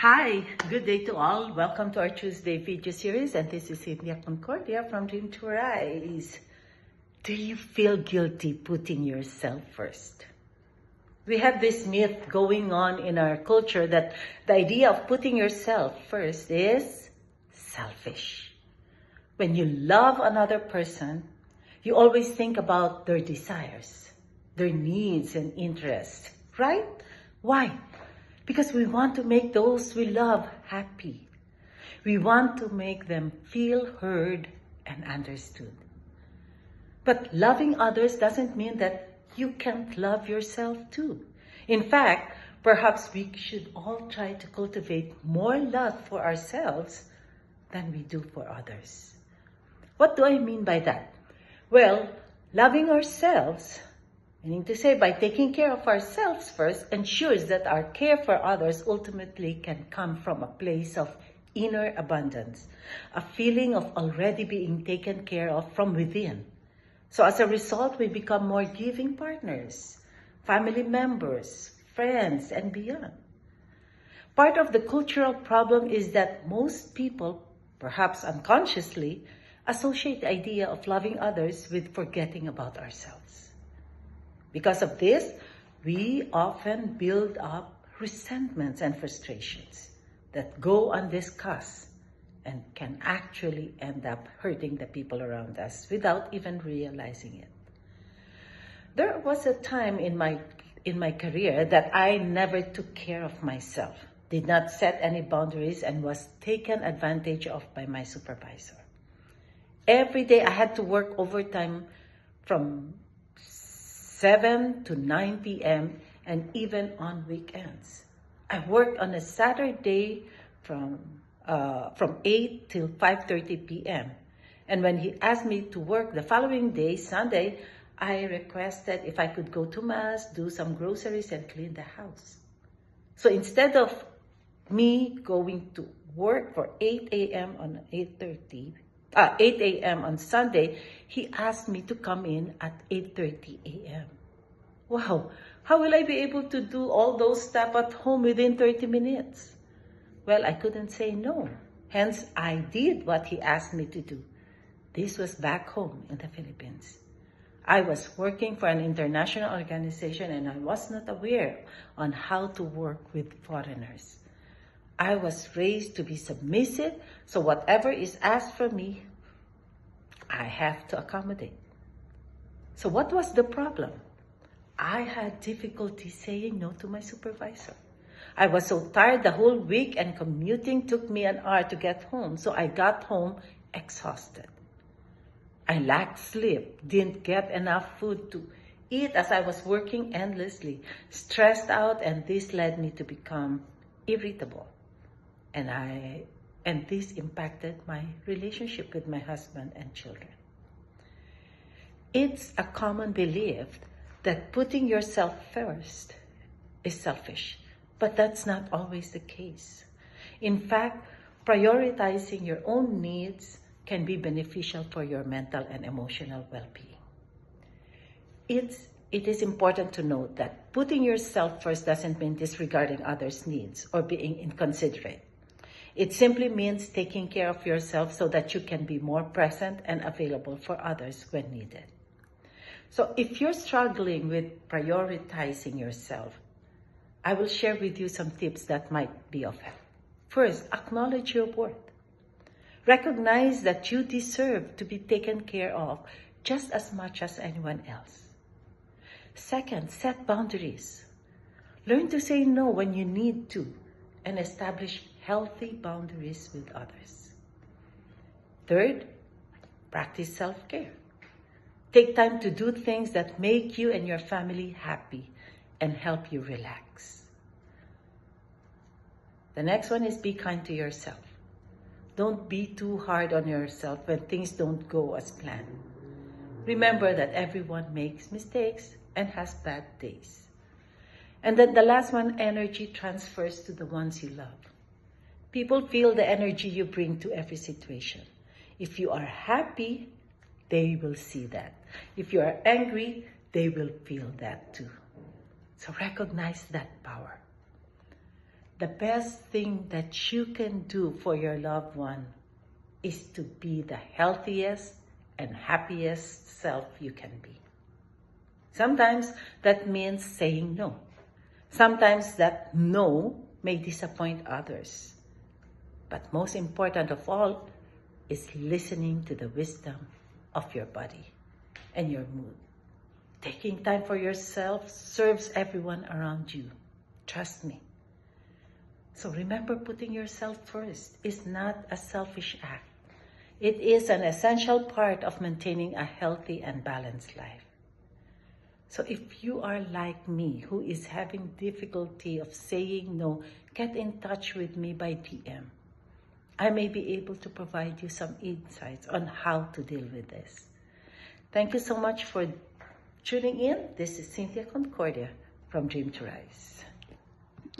Hi, good day to all. Welcome to our Tuesday video series, and this is Cynthia Concordia from Dream to Rise. Do you feel guilty putting yourself first? We have this myth going on in our culture that the idea of putting yourself first is selfish. When you love another person, you always think about their desires, their needs and interests, right? Why? Because we want to make those we love happy. We want to make them feel heard and understood. But loving others doesn't mean that you can't love yourself too. In fact, perhaps we should all try to cultivate more love for ourselves than we do for others. What do I mean by that? Well, loving ourselves, meaning to say, by taking care of ourselves first, ensures that our care for others ultimately can come from a place of inner abundance, a feeling of already being taken care of from within. So as a result, we become more giving partners, family members, friends, and beyond. Part of the cultural problem is that most people, perhaps unconsciously, associate the idea of loving others with forgetting about ourselves. Because of this, we often build up resentments and frustrations that go undiscussed and can actually end up hurting the people around us without even realizing it. There was a time in my career that I never took care of myself, did not set any boundaries, and was taken advantage of by my supervisor. Every day I had to work overtime from 7 to 9 p.m. and even on weekends. I worked on a Saturday from 8 till 5:30 p.m. And when he asked me to work the following day, Sunday, I requested if I could go to Mass, do some groceries, and clean the house. So instead of me going to work for 8 a.m. on 8 a.m. on Sunday, he asked me to come in at 8:30 a.m. Wow, how will I be able to do all those stuff at home within 30 minutes? Well, I couldn't say no. Hence, I did what he asked me to do. This was back home in the Philippines. I was working for an international organization and I was not aware on how to work with foreigners. I was raised to be submissive, so whatever is asked from me, I have to accommodate. So what was the problem? I had difficulty saying no to my supervisor. I was so tired the whole week and commuting took me an hour to get home, so I got home exhausted. I lacked sleep, didn't get enough food to eat as I was working endlessly, stressed out, and this led me to become irritable. And this impacted my relationship with my husband and children. It's a common belief that putting yourself first is selfish, but that's not always the case. In fact, prioritizing your own needs can be beneficial for your mental and emotional well-being. It is important to note that putting yourself first doesn't mean disregarding others' needs or being inconsiderate. It simply means taking care of yourself so that you can be more present and available for others when needed. So if you're struggling with prioritizing yourself, I will share with you some tips that might be of help. First, acknowledge your worth. Recognize that you deserve to be taken care of just as much as anyone else. Second, set boundaries. Learn to say no when you need to and establish healthy boundaries with others. Third, practice self-care. Take time to do things that make you and your family happy and help you relax. The next one is be kind to yourself. Don't be too hard on yourself when things don't go as planned. Remember that everyone makes mistakes and has bad days. And then the last one, energy transfers to the ones you love. People feel the energy you bring to every situation. If you are happy, they will see that. If you are angry, they will feel that too. So recognize that power. the best thing that you can do for your loved one is to be the healthiest and happiest self you can be. Sometimes that means saying no. Sometimes that no may disappoint others. But most important of all is listening to the wisdom of your body and your mood. Taking time for yourself serves everyone around you. Trust me. So remember, putting yourself first is not a selfish act. It is an essential part of maintaining a healthy and balanced life. So if you are like me, who is having difficulty of saying no, get in touch with me by DM. I may be able to provide you some insights on how to deal with this. Thank you so much for tuning in. This is Cynthia Concordia from Dream to Rise.